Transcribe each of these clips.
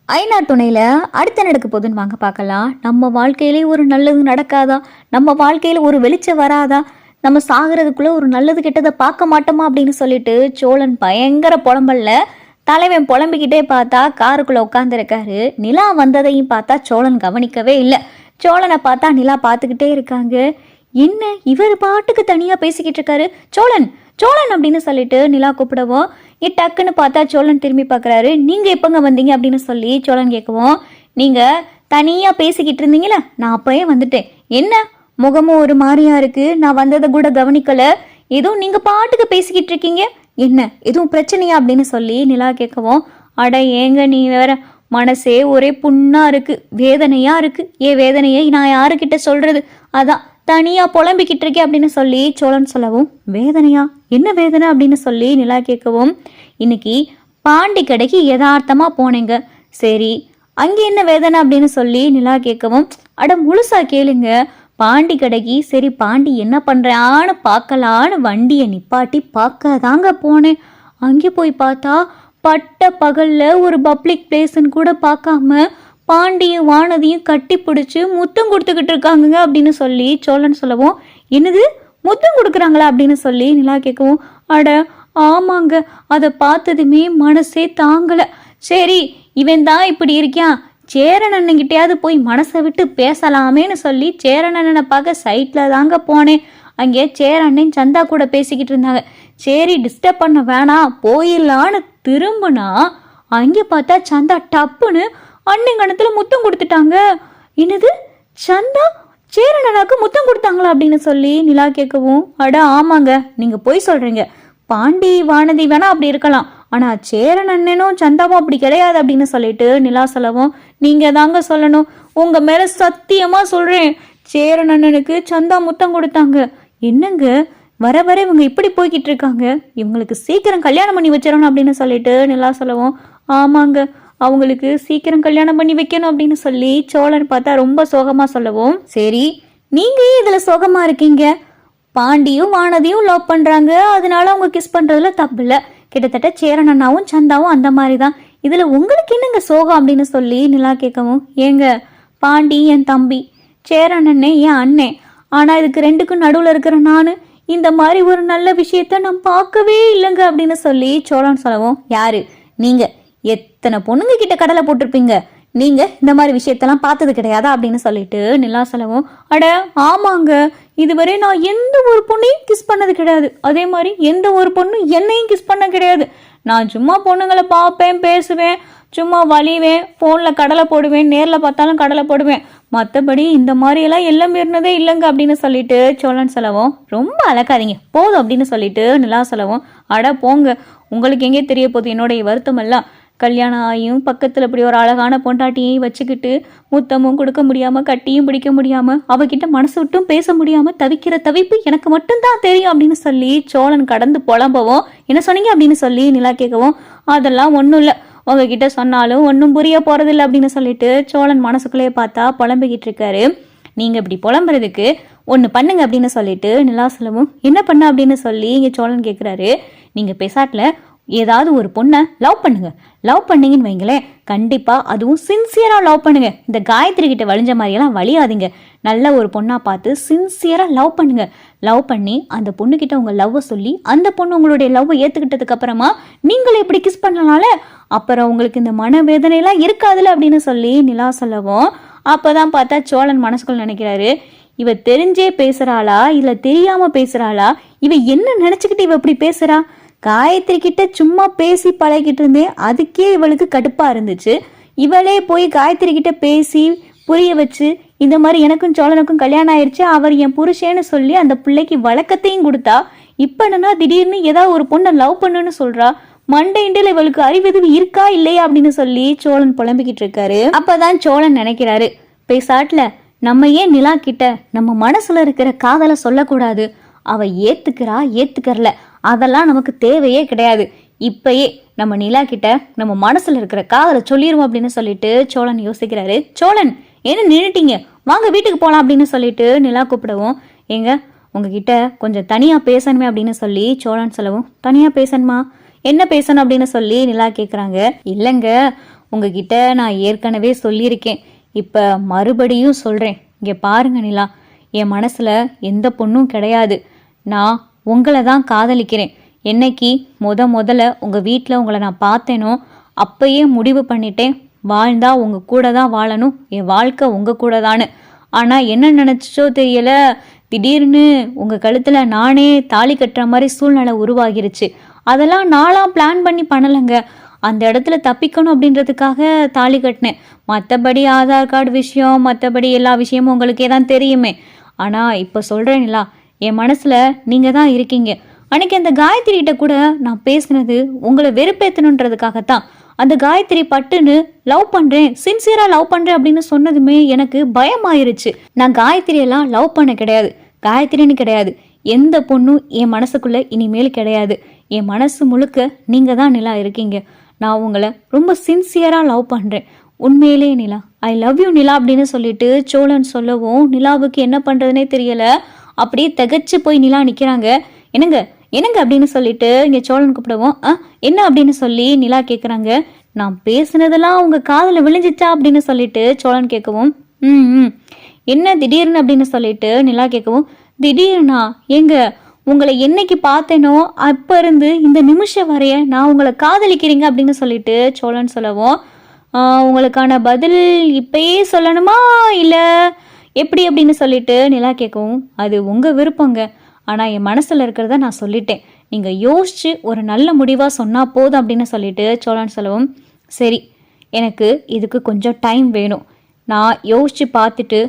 ஐநா துணையில அடுத்த நடக்க போகுதுன்னு வாங்க பார்க்கலாம். நம்ம வாழ்க்கையிலே ஒரு நல்லது நடக்காதா? நம்ம வாழ்க்கையில ஒரு வெளிச்சம் வராதா? நம்ம சாகிறதுக்குள்ள ஒரு நல்லது கெட்டதை பார்க்க மாட்டோமா அப்படின்னு சொல்லிட்டு சோழன் பயங்கர புலம்பல்ல தலைவன் புலம்பிக்கிட்டே பார்த்தா காருக்குள்ள உட்காந்துருக்காரு. நிலா வந்ததையும் பார்த்தா சோழன் கவனிக்கவே இல்லை. சோழனை பார்த்தா நிலா பார்த்துக்கிட்டே இருக்காங்க. என்ன இவர் பாட்டுக்கு தனியா பேசிக்கிட்டு இருக்காரு? சோழன் சோழன் அப்படின்னு சொல்லிட்டு நிலா கூப்பிடவும் டக்குன்னு பார்த்தா சோழன் திரும்பி பார்க்குறாரு. நீங்கள் எப்போங்க வந்தீங்க அப்படின்னு சொல்லி சோழன் கேட்கவும், நீங்கள் தனியாக பேசிக்கிட்டு இருந்தீங்களா, நான் அப்போயே வந்துட்டேன். என்ன முகமும் ஒரு மாதிரியா இருக்கு, நான் வந்ததை கூட கவனிக்கலை, எதுவும் நீங்கள் பாட்டுக்கு பேசிக்கிட்டு இருக்கீங்க, என்ன எதுவும் பிரச்சனையா அப்படின்னு சொல்லி நிலா கேட்கவும், அட ஏங்க நீ வேற, மனசே ஒரே புண்ணா இருக்கு, வேதனையா இருக்கு, வேதனையை நான் யாருக்கிட்ட சொல்றது, அதான் தனியா புலம்பிக்கிட்டு இருக்கே அப்படின்னு சொல்லி சோழன் சொல்லவும், வேதனையா என்ன வேதனை அப்படின்னு சொல்லி நிலா கேட்கவும், இன்னைக்கு பாண்டி கடைக்கு யதார்த்தமா போனேங்க. சரி அங்கே என்ன வேதனை அப்படின்னு சொல்லி நிலா கேட்கவும், அட முழுசா கேளுங்க, பாண்டி கடைக்கு சரி பாண்டி என்ன பண்றான்னு பார்க்கலான்னு வண்டியை நிப்பாட்டி பார்க்க தாங்க போனேன். அங்கே போய் பார்த்தா பட்ட பகல்ல ஒரு பப்ளிக் பிளேஸ்ன்னு கூட பார்க்காம பாண்டியும் வானதியும் கட்டி பிடிச்சி முத்தம் கொடுத்துக்கிட்டு இருக்காங்க அப்படின்னு சொல்லி சோழன் சொல்லவும், என்னது முத்தம் கொடுக்குறாங்களா அப்படின்னு சொல்லி நிலா கேட்கவும், அட ஆமாங்க, அதை பார்த்ததுமே மனசே தாங்கலை. சரி இவன் தான் இப்படி இருக்கான், சேரன் அண்ணன்கிட்டயாவது போய் மனசை விட்டு பேசலாமேன்னு சொல்லி சேரன் அண்ணனை பார்க்க சைட்டில் தாங்க போனேன். அங்கே சேரண்ணன் சந்தா கூட பேசிக்கிட்டு இருந்தாங்க. சரி டிஸ்டர்ப் பண்ண வேணாம் போயிடலான்னு திரும்பினா அங்கே பார்த்தா சந்தா டப்புன்னு அண்ணங்கணத்துல முத்தம் கொடுத்துட்டாங்க. என்னது சந்தா சேரனனாக்கு முத்தம் கொடுத்தாங்களா அப்படின்னு சொல்லி நிலா கேட்கவும், அட ஆமாங்க நீங்க போய் சொல்றீங்க, பாண்டி வானதி வேணா அப்படி இருக்கலாம், ஆனா சேரன் அண்ணனும் சந்தாவும் அப்படி கிடையாது அப்படின்னு சொல்லிட்டு நிலா சொல்லவும், நீங்க தாங்க சொல்லணும், உங்க மேல சத்தியமா சொல்றேன், சேரன் அண்ணனுக்கு சந்தா முத்தம் கொடுத்தாங்க. என்னங்க வர வர இவங்க இப்படி போய்கிட்டு இருக்காங்க, இவங்களுக்கு சீக்கிரம் கல்யாணம் பண்ணி வச்சிடணும் அப்படின்னு சொல்லிட்டு நிலா சொல்லவும், ஆமாங்க அவங்களுக்கு சீக்கிரம் கல்யாணம் பண்ணி வைக்கணும் அப்படின்னு சொல்லி சோழன் பார்த்தா ரொம்ப சோகமா சொல்லவும், சரி நீங்க இதுல சோகமா இருக்கீங்க, பாண்டியும் வானதியும் லவ் பண்றாங்க, அதனால அவங்க கிஸ் பண்றதுல தப்பு இல்லை, கிட்டத்தட்ட சேரன் அண்ணாவும் சந்தாவும் அந்த மாதிரி தான், இதுல உங்களுக்கு என்னங்க சோகம் அப்படின்னு சொல்லி நிலா கேட்கவும், ஏங்க பாண்டி என் தம்பி, சேரன் அண்ணே என் அண்ணன், ஆனா இதுக்கு ரெண்டுக்கும் நடுவுல இருக்கிற நானு இந்த மாதிரி ஒரு நல்ல விஷயத்த நான் பார்க்கவே இல்லைங்க அப்படின்னு சொல்லி சோழன் சொல்லவும், யாரு நீங்க எத்தனை பொண்ணுங்க கிட்ட கடலை போட்டிருப்பீங்க, நீங்க இந்த மாதிரி விஷயத்தெல்லாம் பார்த்தது கிடையாதா அப்படின்னு சொல்லிட்டு நிலா சொல்லவும், அட ஆமாங்க இதுவரை நான் எந்த ஒரு பொண்ணையும் கிஸ் பண்ணது கிடையாது, அதே மாதிரி எந்த ஒரு பொண்ணும் என்னையும் கிஸ் பண்ண கிடையாது, நான் சும்மா பொண்ணுங்களை பார்ப்பேன் பேசுவேன், சும்மா வலிவேன், ஃபோனில் கடலை போடுவேன், நேரில் பார்த்தாலும் கடலை போடுவேன், மற்றபடி இந்த மாதிரியெல்லாம் எல்லாம் மீறினதே இல்லைங்க அப்படின்னு சொல்லிட்டு சோழன் சொல்லவும், ரொம்ப அழகாதீங்க போதும் அப்படின்னு சொல்லிட்டு நிலா சொல்லவும், அட போங்க உங்களுக்கு எங்கே தெரிய போகுது என்னுடைய வருத்தம் எல்லாம், கல்யாணம் ஆகியும் பக்கத்தில் இப்படி ஒரு அழகான பொண்டாட்டியையும் வச்சுக்கிட்டு முத்தமும் கொடுக்க முடியாமல் கட்டியும் பிடிக்க முடியாமல் அவகிட்ட மனசு விட்டும் பேச முடியாமல் தவிக்கிற தவிப்பு எனக்கு மட்டும்தான் தெரியும் அப்படின்னு சொல்லி சோழன் கடந்து புலம்பவும், என்ன சொன்னீங்க அப்படின்னு சொல்லி நிலா கேட்கவும், அதெல்லாம் ஒன்றும் இல்லை, உங்ககிட்ட சொன்னாலும் ஒன்றும் புரிய போகிறதில்ல அப்படின்னு சொல்லிட்டு சோழன் மனசுக்குள்ளேயே பார்த்தா புலம்பிக்கிட்டு இருக்காரு. நீங்கள் இப்படி புலம்புறதுக்கு ஒன்று பண்ணுங்க அப்படின்னு சொல்லிட்டு நிலா சொல்லவும், என்ன பண்ண அப்படின்னு சொல்லி இங்கே சோழன் கேட்குறாரு, நீங்கள் பெசாட்டில் ஏதாவது ஒரு பொண்ணை லவ் பண்ணுங்க, லவ் பண்ணீங்கன்னு வைங்களேன், கண்டிப்பா அதுவும் சின்சியரா லவ் பண்ணுங்க, இந்த காயத்ரி கிட்ட வழிஞ்ச மாதிரியெல்லாம் வழியாதீங்க, நல்ல ஒரு பொண்ணா பார்த்து சின்சியரா லவ் பண்ணுங்க, லவ் பண்ணி அந்த பொண்ணுகிட்ட உங்க லவ்வை சொல்லி அந்த பொண்ணு உங்களுடைய லவ்வை ஏத்துக்கிட்டதுக்கு அப்புறமா நீங்களே இப்படி கிஸ் பண்ணனால அப்புறம் உங்களுக்கு இந்த மனவேதனையெல்லாம் இருக்காதுல்ல அப்படின்னு சொல்லி நிலா சொல்லவும், அப்பதான் பார்த்தா சோழன் மனசுக்குள்ள நினைக்கிறாரு, இவ தெரிஞ்சே பேசுறாளா இல்ல தெரியாம பேசுறாளா, இவ என்ன நினைச்சுக்கிட்டு இவ இப்படி பேசுறா, காயத்ரி கிட்ட சும்மா பேசி பழகிட்டு இருந்தேன், அதுக்கே இவளுக்கு கடுப்பா இருந்துச்சு, இவளே போய் காயத்ரி கிட்ட பேசி புரிய வச்சு இந்த மாதிரி எனக்கும் சோழனுக்கும் கல்யாணம் ஆயிடுச்சு, அவர் என் புருஷன்னு சொல்லி அந்த பிள்ளைக்கு வழக்கத்தையும் கொடுத்தா, இப்ப என்னன்னா திடீர்னு ஏதாவது ஒரு பொண்ணை லவ் பண்ணுன்னு சொல்றா, மண்டைண்டில் இவளுக்கு அறிவு இருக்கா இல்லையா அப்படின்னு சொல்லி சோழன் புலம்பிக்கிட்டு இருக்காரு. அப்பதான் சோழன் நினைக்கிறாரு, பேசாட்டுல நம்ம ஏன் நிலா கிட்ட நம்ம மனசுல இருக்கிற காதலை சொல்லக்கூடாது, அவ ஏத்துக்கிறா ஏத்துக்கறல அதெல்லாம் நமக்கு தேவையே கிடையாது, இப்பயே நம்ம நிலா கிட்ட நம்ம மனசுல இருக்கிற காதலை சொல்லிடுவோம் அப்படின்னு சொல்லிட்டு சோழன் யோசிக்கிறாரு. சோழன் என்ன நின்னுட்டீங்க, வாங்க வீட்டுக்கு போலாம் அப்படின்னு சொல்லிட்டு நிலா கூப்பிடவும், ஏங்க உங்ககிட்ட கொஞ்சம் தனியா பேசணுமே அப்படின்னு சொல்லி சோழன் சொல்லவும், தனியா பேசணுமா, என்ன பேசணும் அப்படின்னு சொல்லி நிலா கேட்குறாங்க. இல்லைங்க உங்ககிட்ட நான் ஏற்கனவே சொல்லியிருக்கேன், இப்போ மறுபடியும் சொல்கிறேன். இங்கே பாருங்க நிலா, என் மனசில் எந்த பொண்ணும் கிடையாது. நான் உங்களை தான் காதலிக்கிறேன். என்னைக்கு முதல்ல உங்கள் வீட்டில் உங்களை நான் பார்த்தேனோ அப்பயே முடிவு பண்ணிட்டேன், வாழ்ந்தா உங்கள் கூட தான் வாழணும், என் வாழ்க்கை உங்கள் கூட தான்னு. ஆனால் என்ன நினச்சோ தெரியல, திடீர்னு உங்கள் கழுத்தில் நானே தாலி கட்டுற மாதிரி சூழ்நிலை உருவாகிருச்சு. அதெல்லாம் நான்லாம் பிளான் பண்ணி பண்ணலைங்க. அந்த இடத்துல தப்பிக்கணும் அப்படின்றதுக்காக தாலி கட்டினேன். மற்றபடி ஆதார் கார்டு விஷயம், மற்றபடி எல்லா விஷயமும் உங்களுக்கே தான் தெரியுமே. ஆனால் இப்போ சொல்கிறேன்ல, என் மனசில் நீங்கள் தான் இருக்கீங்க. அன்றைக்கி அந்த காயத்ரிகிட்ட கூட நான் பேசினது உங்களை வெறுப்பேற்றணுன்றதுக்காகத்தான். அந்த காயத்ரி பட்டுன்னு லவ் பண்ணுறேன், சின்சியராக லவ் பண்ணுறேன் அப்படின்னு சொன்னதுமே எனக்கு பயமாயிருச்சு. நான் காயத்ரியெல்லாம் லவ் பண்ண கிடையாது, காயத்ரின்னு கிடையாது, எந்த பொண்ணும் என் மனசுக்குள்ளே இனிமேல் கிடையாது. என் மனசு முழுக்க நீங்கள் தான் நிலா இருக்கீங்க. நான் உங்களை ரொம்ப சின்சியராக லவ் பண்ணுறேன், உண்மையிலே நிலா, ஐ லவ் யூ நிலா அப்படின்னு சொல்லிட்டு சோழன் சொல்லவும் நிலாவுக்கு என்ன பண்ணுறதுனே தெரியலை. அப்படியே திகச்சு போய் நிலா நிற்கிறாங்க. என்னங்க என்னங்க அப்படின்னு சொல்லிட்டு இங்கே சோழன் கூப்பிடுவோம். என்ன அப்படின்னு சொல்லி நிலா கேட்குறாங்க. நான் பேசுனதெல்லாம் உங்கள் காதில் விழுந்துச்சா அப்படின்னு சொல்லிட்டு சோழன் கேட்கவும், என்ன திடீர்னு அப்படின்னு சொல்லிட்டு நிலா கேட்கவும், திடீர்னா எங்க உங்களை என்னைக்கு பார்த்தேனோ அப்போ இருந்து இந்த நிமிஷம் வரைய நான் உங்களை காதலிக்கிறீங்க அப்படின்னு சொல்லிட்டு சோழன் சொல்லவும், உங்களுக்கான பதில் இப்பயே சொல்லணுமா இல்லை எப்படி அப்படின்னு சொல்லிட்டு நிலா கேட்கவும், அது உங்கள் விருப்பங்க, ஆனால் என் மனசில் இருக்கிறத நான் சொல்லிட்டேன், நீங்கள் யோசித்து ஒரு நல்ல முடிவாக சொன்னால் போதும் அப்படின்னு சொல்லிட்டு சோழன் சொல்லவும், சரி எனக்கு இதுக்கு கொஞ்சம் டைம் வேணும், நான் யோசித்து பார்த்துட்டு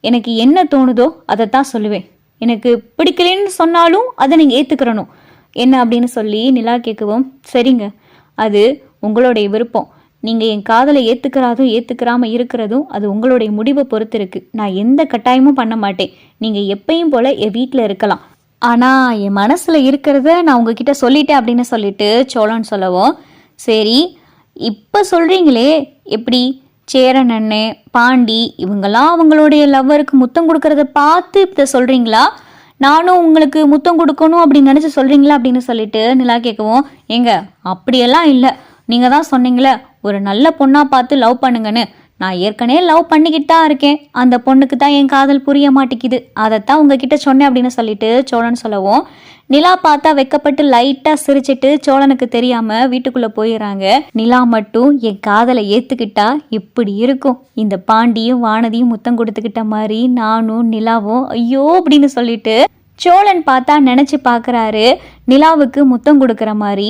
எனக்கு என்ன தோணுதோ அதை தான் சொல்லுவேன், எனக்கு பிடிக்கலன்னு சொன்னாலும் அதை நீங்கள் ஏற்றுக்கிறணும் என்ன அப்படின்னு சொல்லி நிலா கேட்கவும், சரிங்க அது உங்களுடைய விருப்பம், நீங்கள் என் காதலை ஏற்றுக்கிறாதும் ஏற்றுக்கிறாமல் இருக்கிறதும் அது உங்களுடைய முடிவை பொறுத்து இருக்குது. நான் எந்த கட்டாயமும் பண்ண மாட்டேன், நீங்கள் எப்பயும் போல் என் வீட்டில் இருக்கலாம், ஆனால் என் மனசில் இருக்கிறத நான் உங்ககிட்ட சொல்லிட்டேன் அப்படின்னு சொல்லிட்டு சோழன் சொல்லவும், சரி இப்போ சொல்கிறீங்களே எப்படி சேரன் அண்ணன் பாண்டி இவங்கெல்லாம் அவங்களுடைய லவ்வருக்கு முத்தம் கொடுக்கறத பார்த்து இப்போ சொல்கிறீங்களா, நானும் உங்களுக்கு முத்தம் கொடுக்கணும் அப்படின்னு நினச்சி சொல்கிறீங்களா அப்படின்னு சொல்லிட்டு நிலா கேட்கவும், ஏங்க அப்படியெல்லாம் இல்லை, நீங்கள் தான் சொன்னீங்களே ஒரு நல்ல பொண்ணாக பார்த்து லவ் பண்ணுங்கன்னு, நான் ஏற்கனவே லவ் பண்ணிக்கிட்டு தான் இருக்கேன், அந்த பொண்ணுக்கு தான் என் காதல் புரிய மாட்டேங்குது, அதைத்தான் உங்ககிட்ட சொன்னேன் அப்படின்னு சொல்லிட்டு சோழன் சொல்லவும், நிலா பார்த்தா வெக்கப்பட்டு லைட்டாக சிரிச்சிட்டு சோழனுக்கு தெரியாமல் வீட்டுக்குள்ளே போயிடுறாங்க. நிலா மட்டும் என் காதலை ஏற்றுக்கிட்டா இப்படி இருக்கும், இந்த பாண்டியும் வானதியும் முத்தம் கொடுத்துக்கிட்ட மாதிரி நானும் நிலாவும் ஐயோ அப்படின்னு சொல்லிட்டு சோழன் பார்த்தா நினச்சி பார்க்குறாரு நிலாவுக்கு முத்தம் கொடுக்குற மாதிரி.